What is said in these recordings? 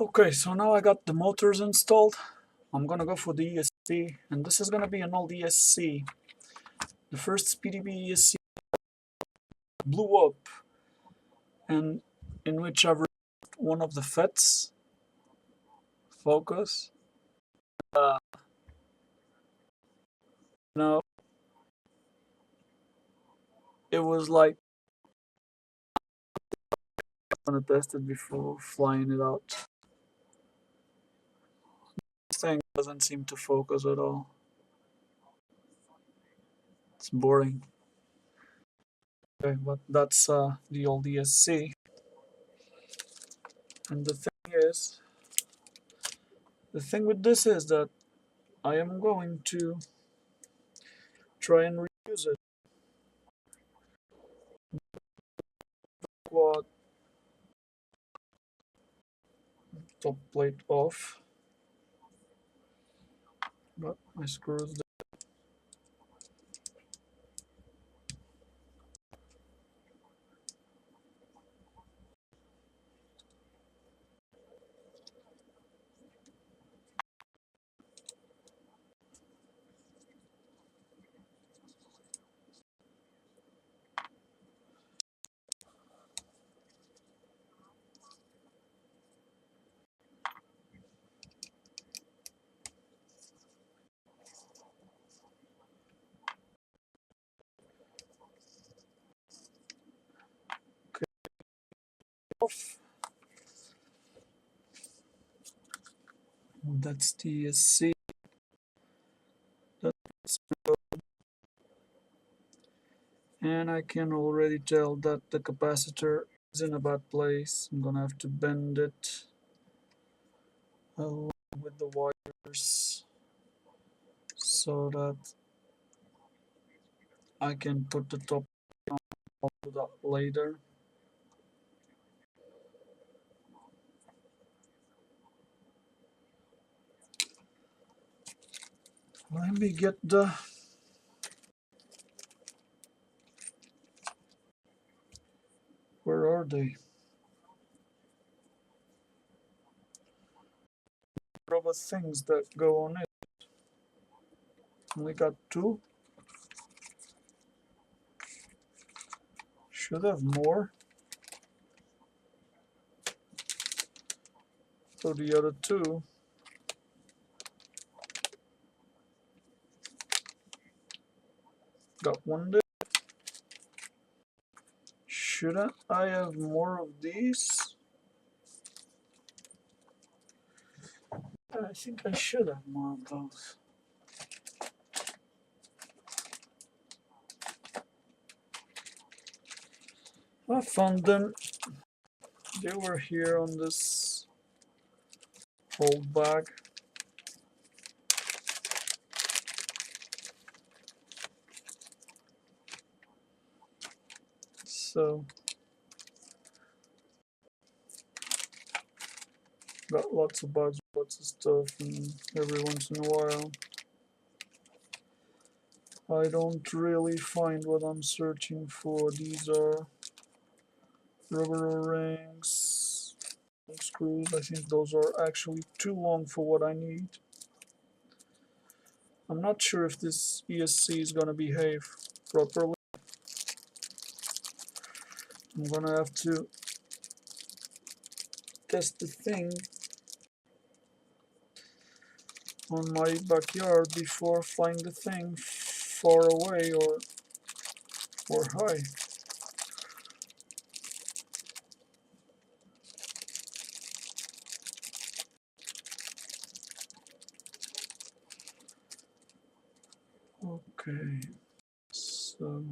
Okay, so now I got the motors installed. I'm gonna go for the ESC, and this is gonna be an old ESC. The first PDB ESC blew up, and in which I removed one of the FETs. Focus. Now it was like I'm gonna test it before flying it out. This thing doesn't seem to focus at all. It's boring. Okay, but that's the old ESC. And the thing with this is that I am going to try and reuse it. Quad top plate off, but my screws. Off. That's the ESC. And I can already tell that the capacitor is in a bad place. I'm gonna have to bend it along with the wires so that I can put the top on that later. Let me get the where are they? Rubber things that go on it. Only got two. Should have more. So the other two. Got one there. Shouldn't I have more of these? I think I should have more of those. I found them. They were here on this old bag. So got lots of bugs, lots of stuff, and every once in a while I don't really find what I'm searching for. These are rubber O-rings, screws. I think those are actually too long for what I need. I'm not sure if this ESC is gonna behave properly. I'm gonna have to test the thing on my backyard before flying the thing far away or high. Okay, so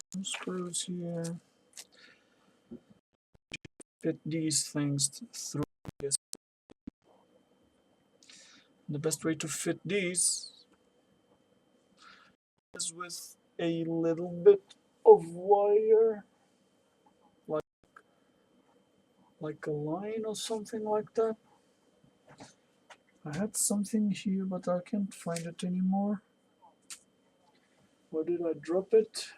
some screws here. Fit these things through this. The best way to fit these is with a little bit of wire, like a line or something like that. I had something here, but I can't find it anymore. Where did I drop it?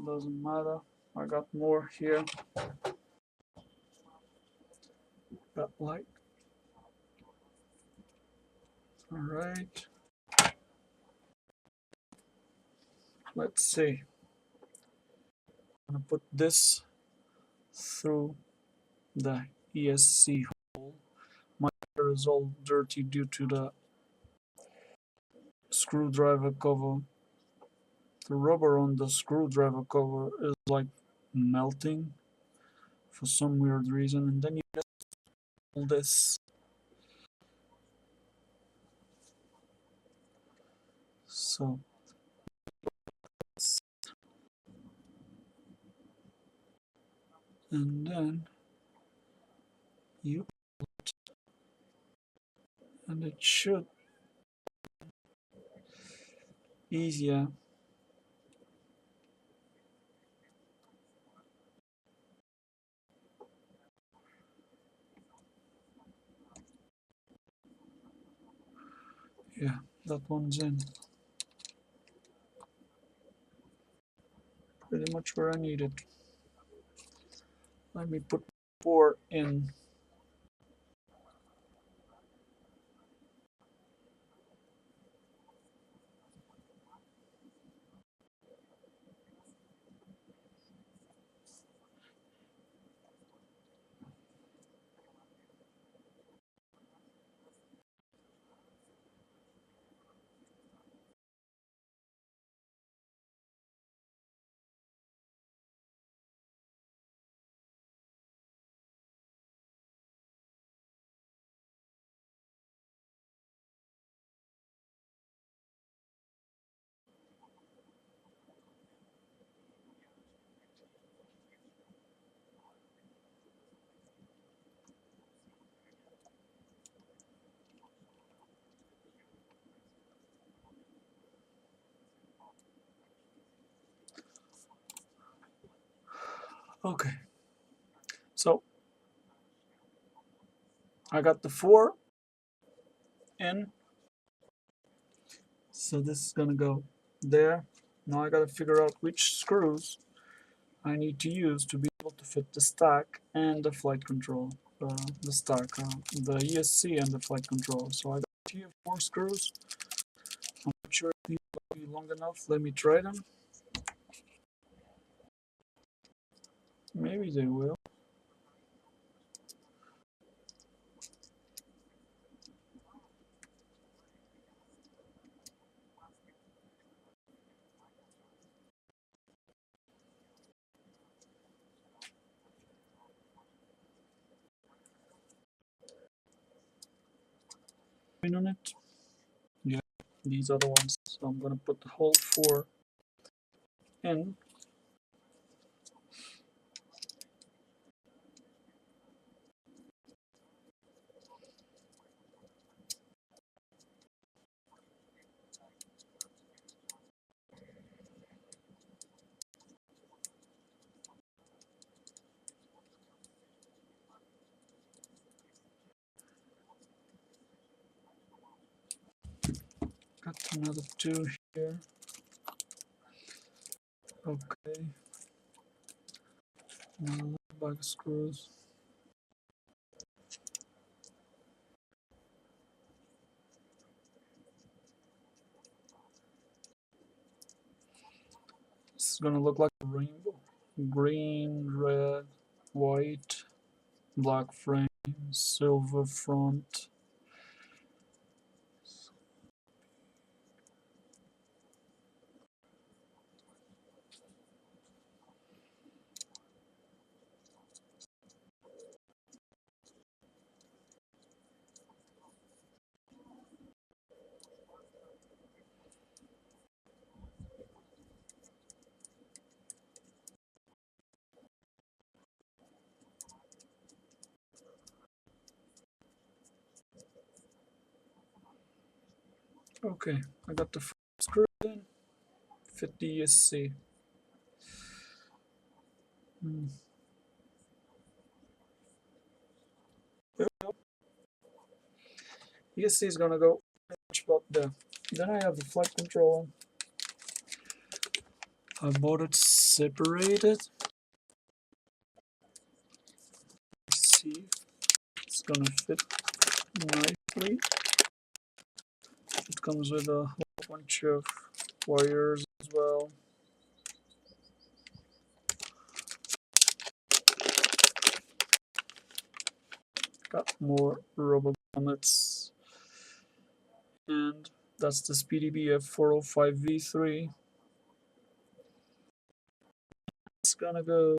doesn't matter. I got more here. Got light. All right. Let's see. I'm gonna put this through the ESC hole. My hair is all dirty due to the screwdriver cover. The rubber on the screwdriver cover is like melting for some weird reason, and then you just pull this. So, and then you, and it should easier. Yeah, that one's in. Pretty much where I need it. Let me put 4 in. Okay, so I got the 4 in. So this is gonna go there. Now I gotta figure out which screws I need to use to be able to fit the stack and the flight control. The stack, the ESC and the flight control. So I got here 4 screws. I'm not sure if these will be long enough. Let me try them. Maybe they will. On it. Yeah, these are the ones. So I'm gonna put the whole 4 in. Got another 2 here. Okay. Now bag of screws. This is gonna look like a rainbow. Green, red, white, black frame, silver front. Okay, I got the screw in. Fit the ESC. ESC is gonna go pretty much about there. Then I have the flight controller. I bought it separated. Let's see if it's gonna fit nicely. It comes with a whole bunch of wires as well. Got more rubber grommets. And that's the SpeedyBF 405 V3. It's gonna go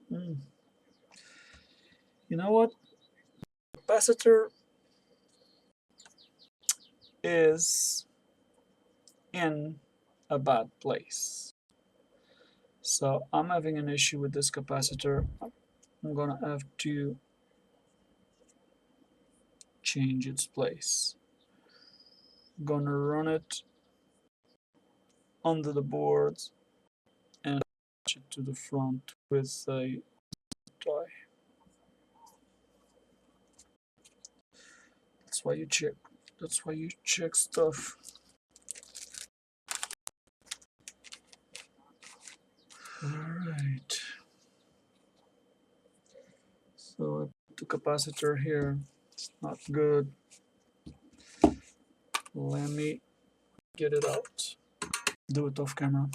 You know what? Capacitor is in a bad place. So I'm having an issue with this capacitor. I'm gonna have to change its place. I'm gonna run it under the board and attach it to the front with a tie. That's why you check. That's why you check stuff. Alright. So I put the capacitor here. It's not good. Let me get it out. Do it off camera.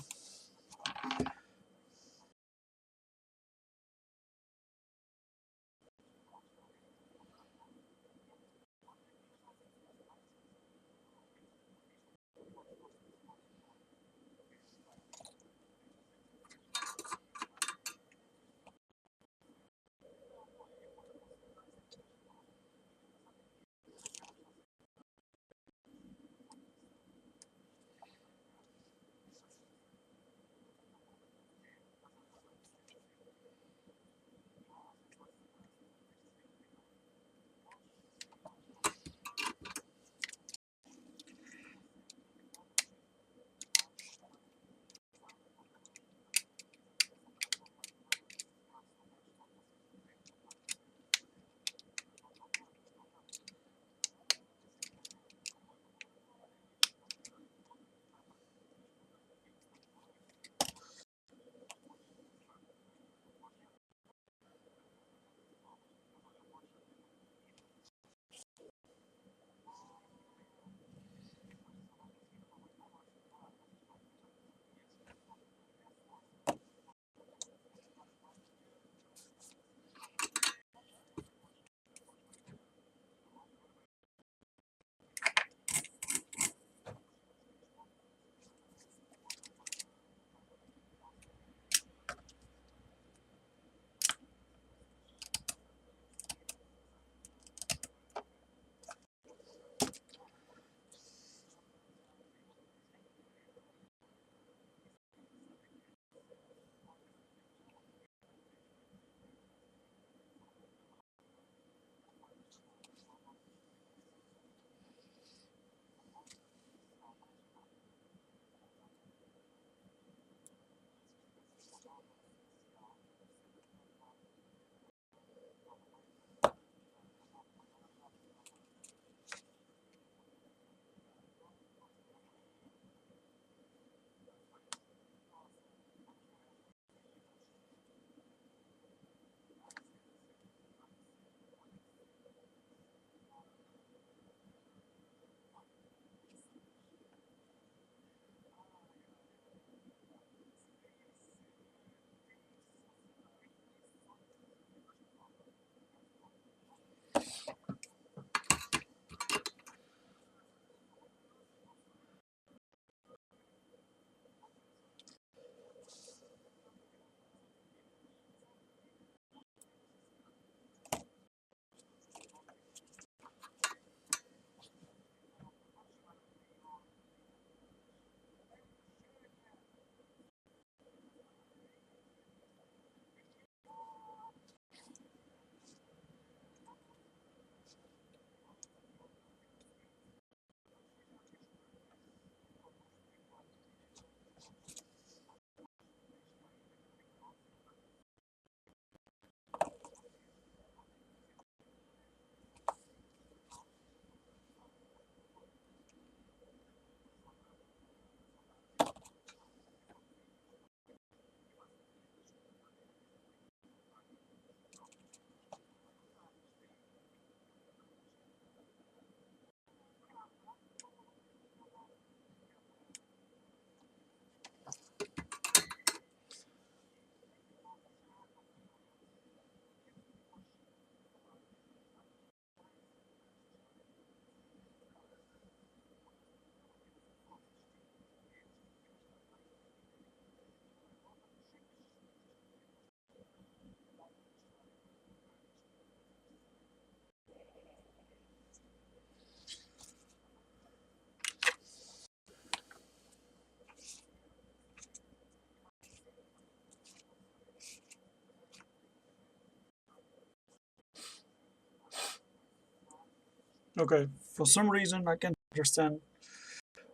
Okay, for some reason I can't understand.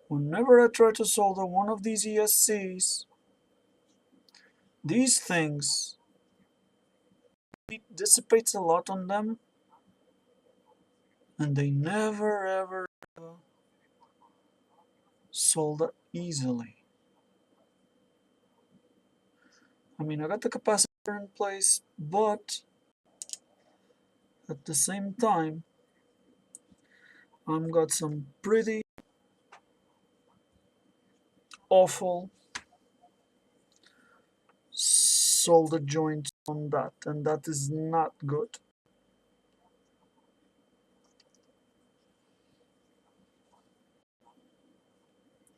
Whenever I try to solder one of these ESCs, these things, it dissipates a lot on them, and they never ever solder easily. I mean, I got the capacitor in place, but at the same time, I've got some pretty awful solder joints on that, and that is not good.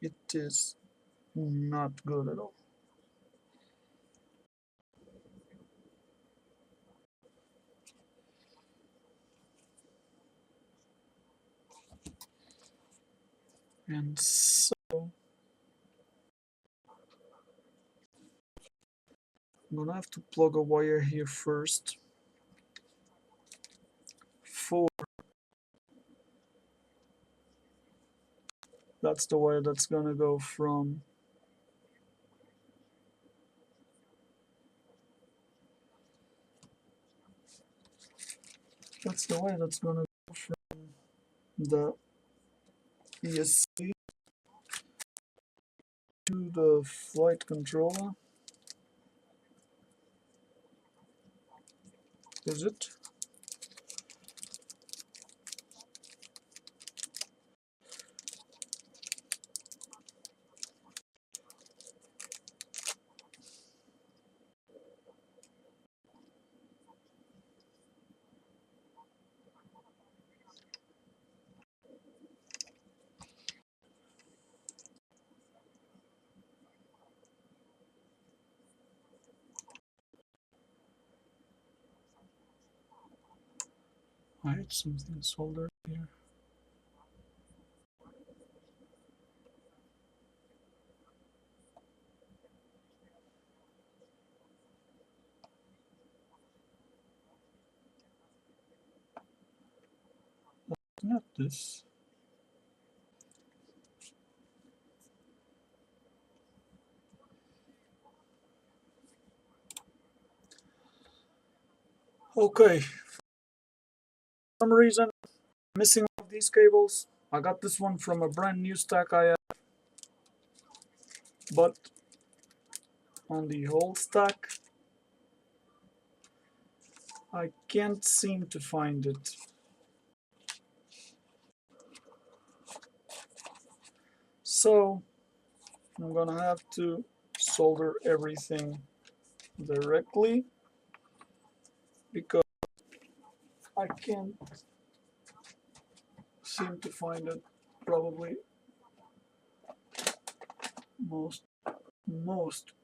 It is not good at all. And so I'm gonna have to plug a wire here first for that's the wire that's gonna go from that's the wire that's gonna go from the ESC to the flight controller. Is it? I had something soldered here. Not this. Okay, for some reason missing one of these cables. I got this one from a brand new stack I have, but on the whole stack I can't seem to find it. So I'm gonna have to solder everything directly because I can't seem to find it. Probably most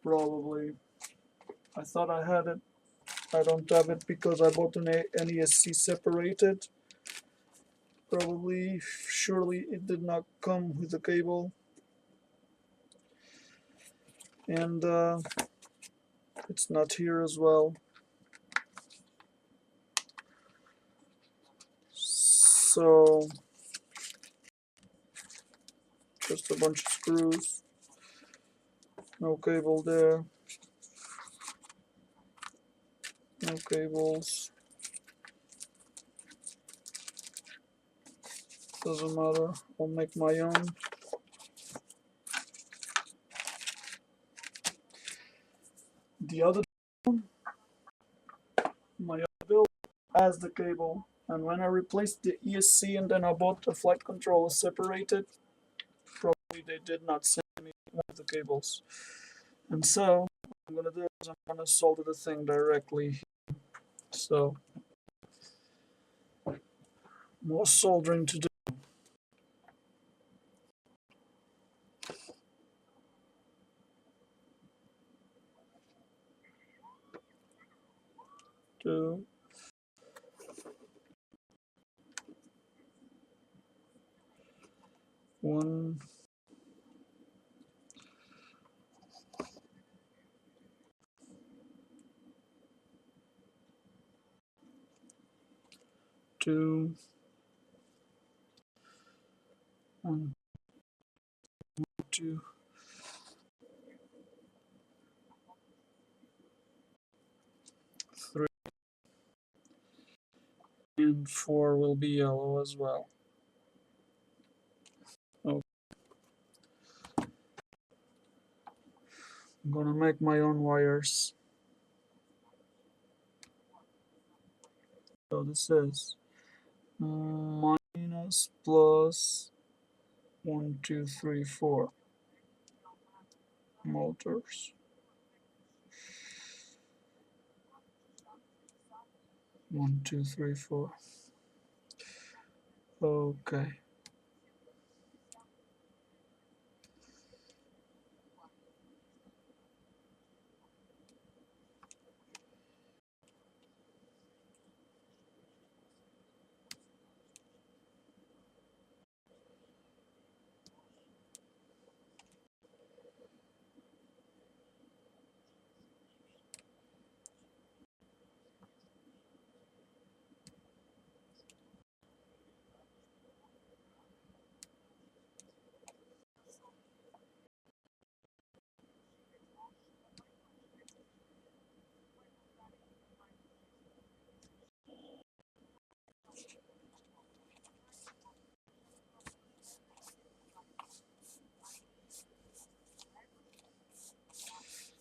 probably I thought I had it. I don't have it because I bought an ESC separated. Probably, surely it did not come with the cable, and it's not here as well. So just a bunch of screws, no cable there, no cables. Doesn't matter, I'll make my own. The other one, my other build has the cable, and when I replaced the ESC and then I bought a flight controller separated, probably they did not send me one of the cables. And so what I'm gonna do is I'm gonna solder the thing directly. So more soldering to do. Two, one, two, 1, 2, 3, and 4 will be yellow as well. Okay. I'm gonna make my own wires. So this is minus plus 1, 2, 3, 4 motors. 1, 2, 3, 4. Okay.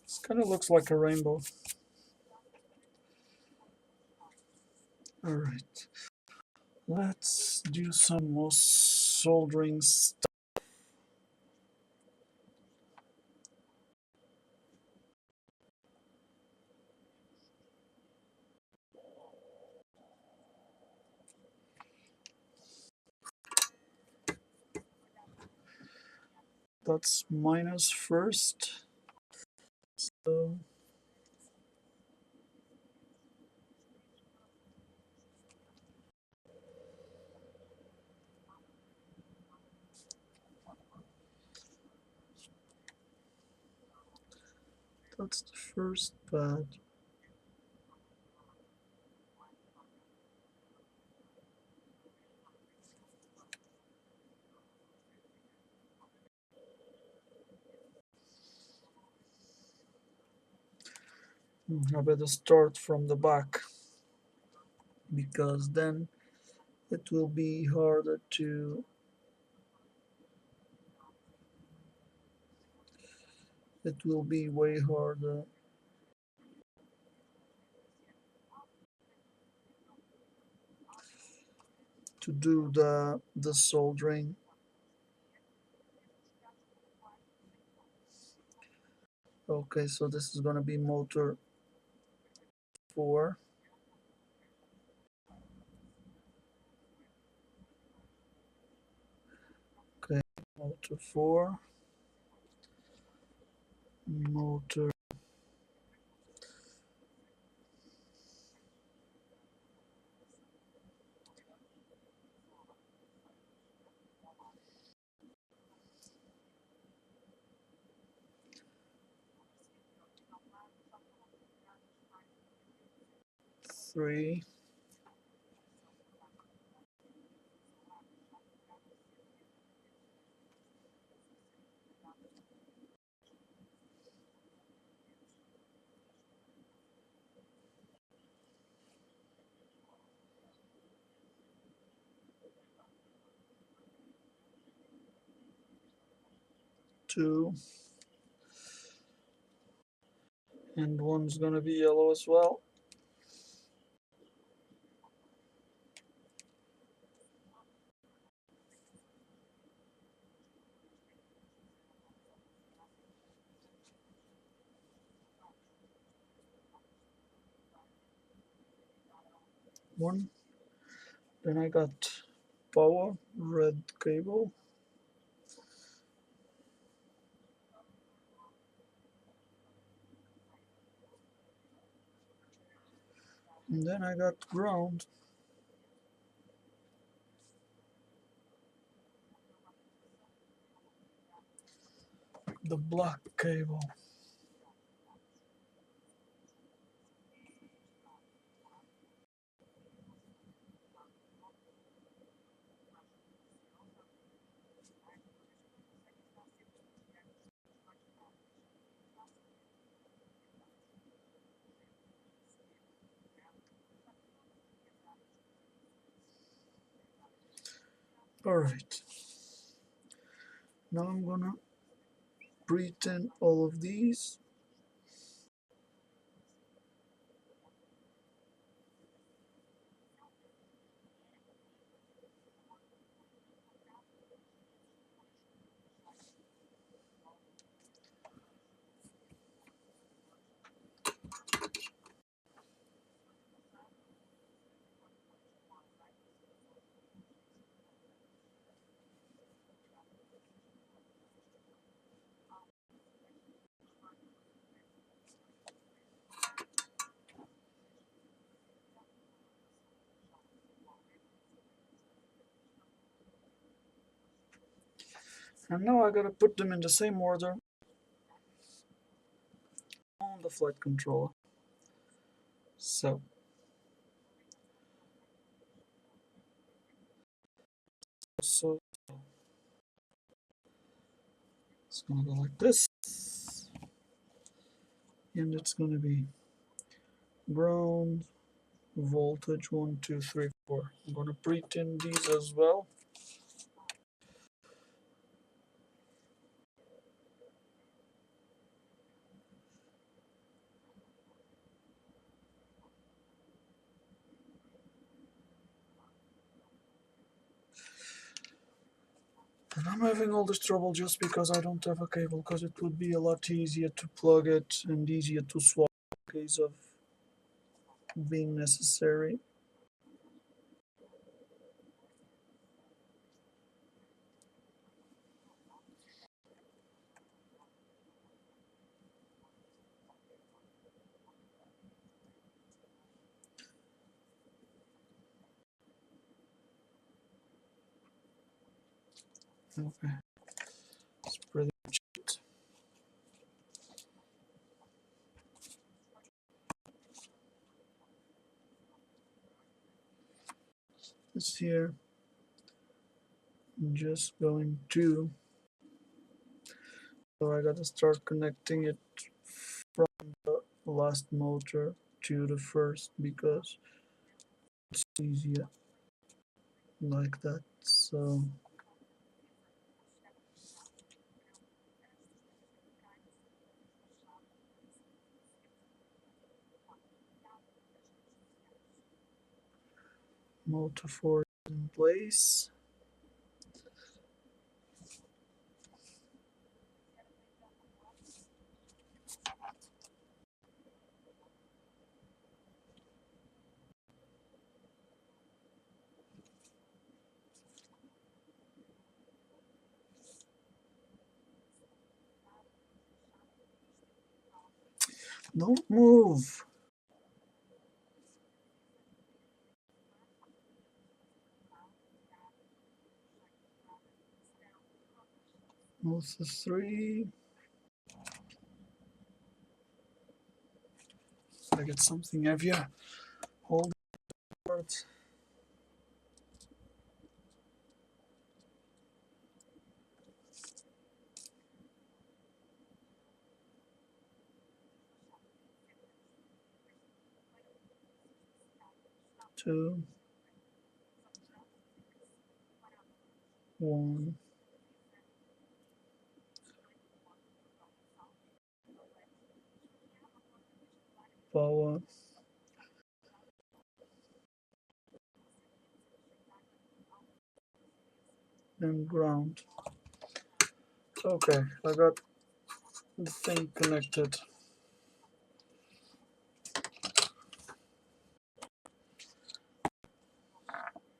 This kind of looks like a rainbow. Alright. Let's do some more soldering stuff. That's minus first. So that's the first pad. I better start from the back, because then it will be harder to it will be way harder to do the soldering. Okay, so this is gonna be motor 4. Okay, motor 4, motor 3. Two, and one's gonna be yellow as well. One. Then I got power, red cable. And then I got ground. The black cable. Alright, now I'm gonna pretend all of these. And now I gotta put them in the same order on the flight controller. So so it's gonna go like this, and it's gonna be ground voltage 1, 2, 3, 4. I'm gonna pretend these as well. And I'm having all this trouble just because I don't have a cable, because it would be a lot easier to plug it and easier to swap in case of being necessary. Okay, that's pretty much it. This here, I'm just going to, so I gotta start connecting it from the last motor to the first because it's easier like that. So motor 4 is in place. Don't move. Motor 3. I get something heavier. Hold it. 2, 1. Power and ground. Okay, I got the thing connected.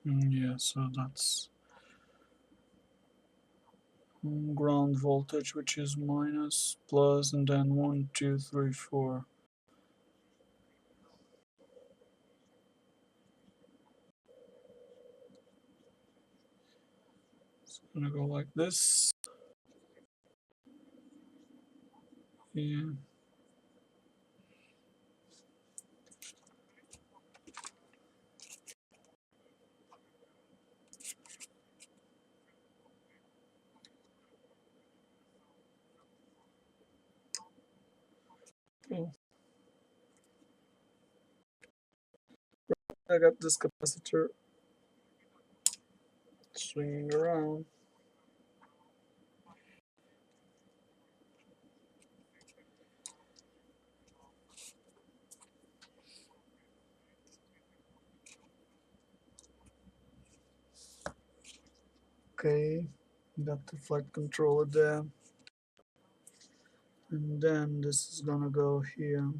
Yeah, so that's ground voltage, which is minus, plus, and then 1, 2, 3, 4. It's gonna go like this. Yeah. Cool. I got this capacitor swinging around. Okay, got the flight controller there. And then this is gonna go here,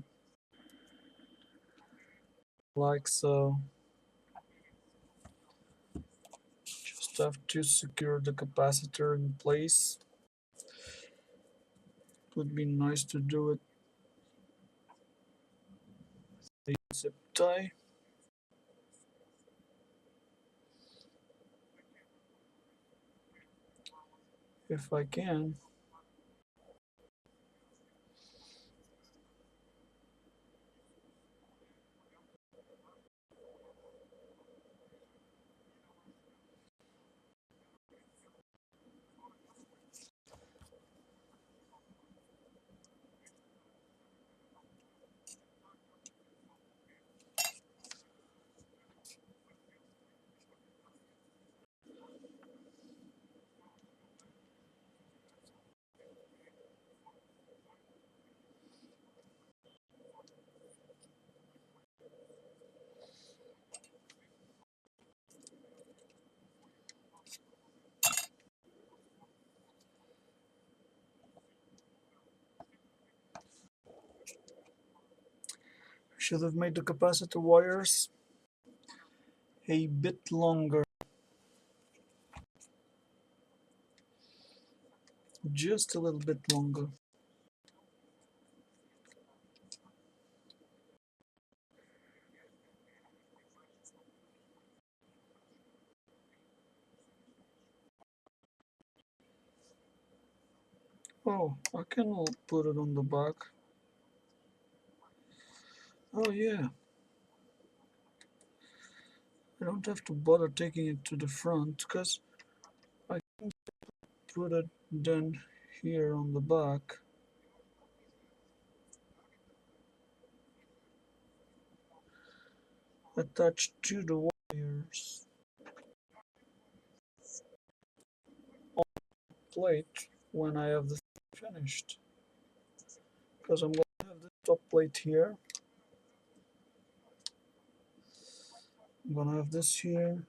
like so. Just have to secure the capacitor in place. Would be nice to do it with a zip tie. If I can. Should have made the capacitor wires a bit longer. Just a little bit longer. Oh, I can put it on the back. Oh yeah. I don't have to bother taking it to the front because I can put it then here on the back. Attached to the wires on the plate when I have this finished. Because I'm going to have the top plate here. I'm going to have this here.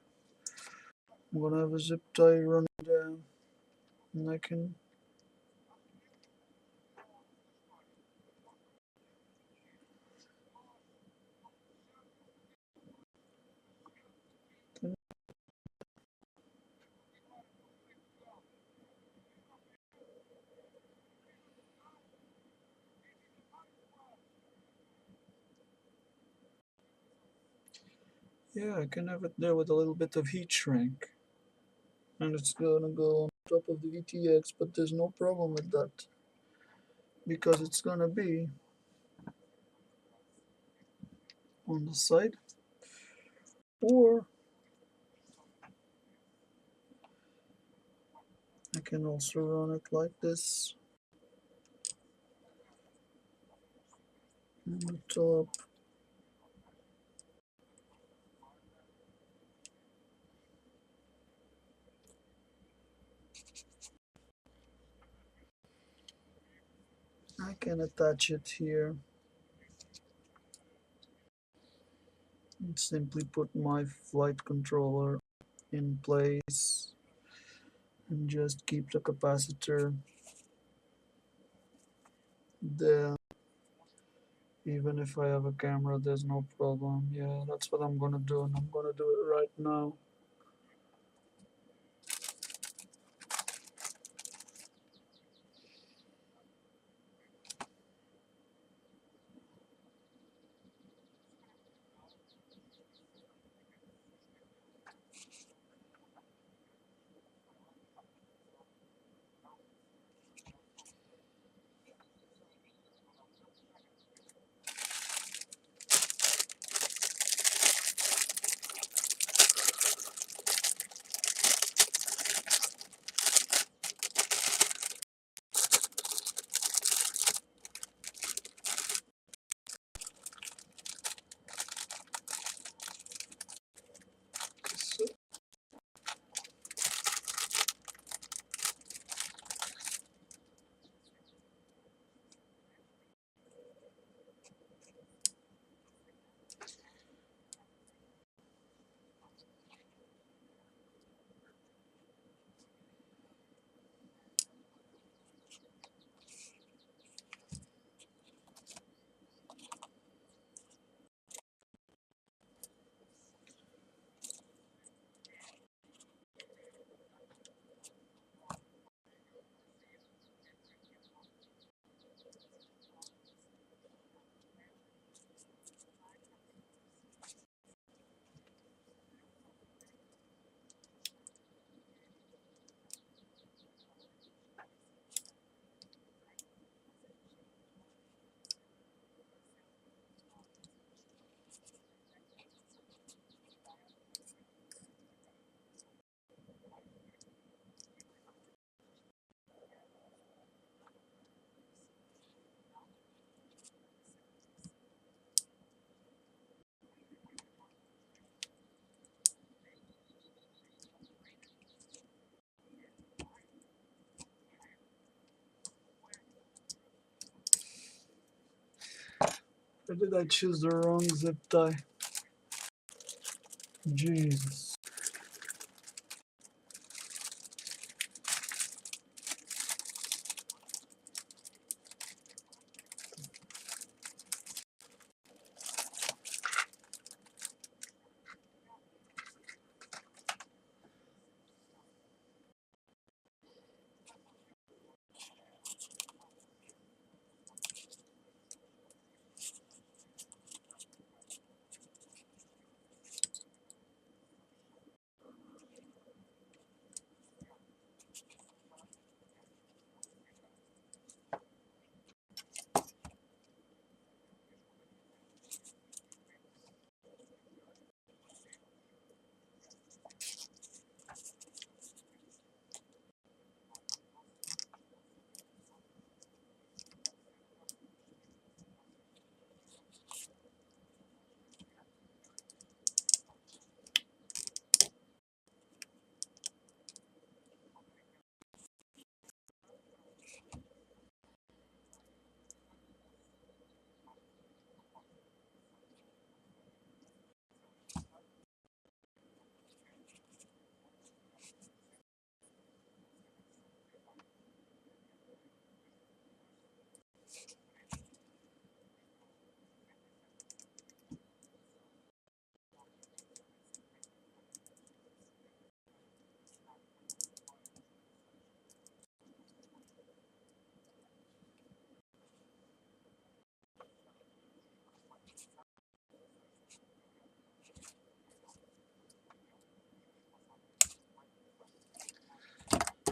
I'm going to have a zip tie running down. And I can I can have it there with a little bit of heat shrink. And it's gonna go on top of the VTX, but there's no problem with that. Because it's gonna be on the side. Or I can also run it like this. On the top. I can attach it here and simply put my flight controller in place and just keep the capacitor there. Even if I have a camera, there's no problem. Yeah, that's what I'm gonna do, and I'm gonna do it right now. Or did I choose the wrong zip tie? Jesus.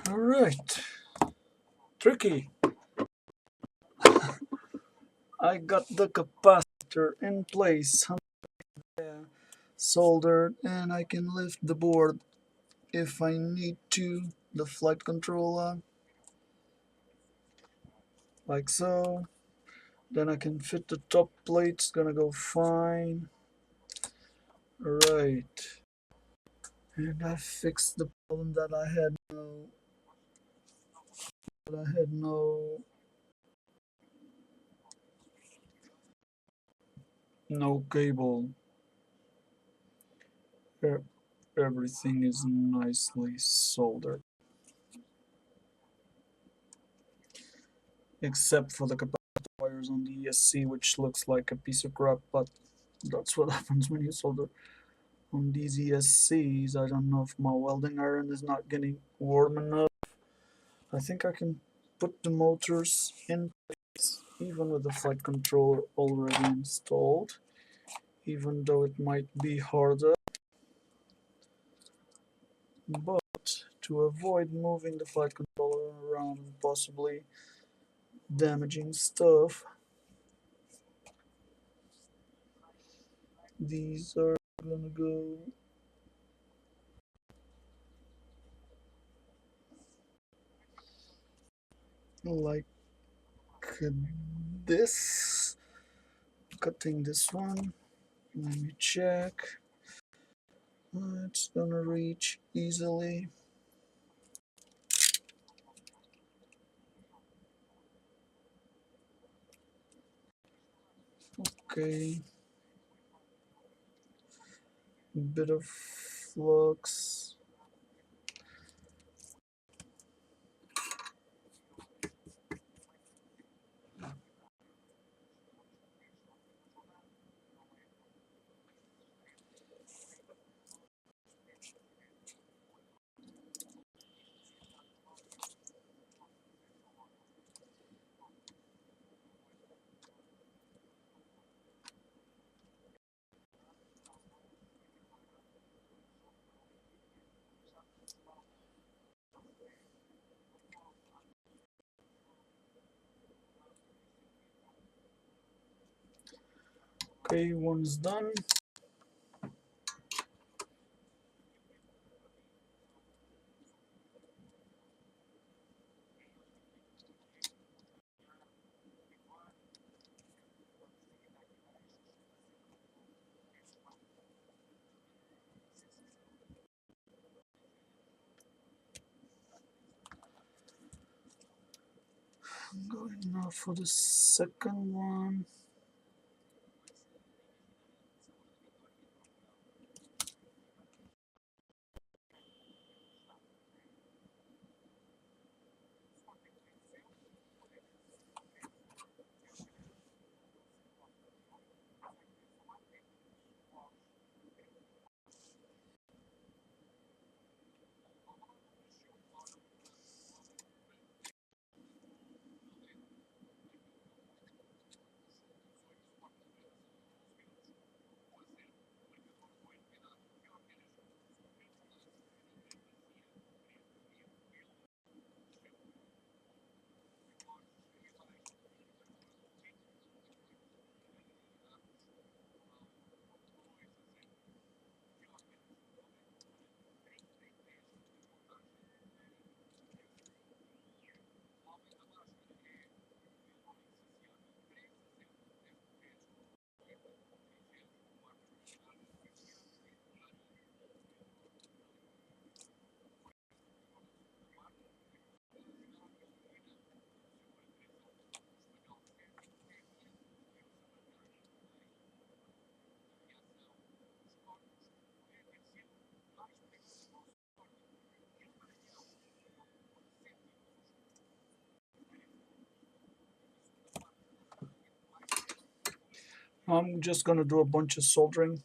Alright. Tricky. I got the capacitor in place, soldered, and I can lift the board if I need to. The flight controller, like so. Then I can fit the top plates, gonna go fine. Alright. And I fixed the problem that I had no cable. Everything is nicely soldered. Except for the capacitor wires on the ESC, which looks like a piece of crap, but that's what happens when you solder on these ESCs. I don't know if my welding iron is not getting warm enough. I think I can put the motors in place even with the flight controller already installed, even though it might be harder. But to avoid moving the flight controller around and possibly damaging stuff, these are gonna go like this. Cutting this one. Let me check. It's gonna reach easily. Okay. Bit of flux. Okay, one's done. I'm going now for the second one. I'm just gonna do a bunch of soldering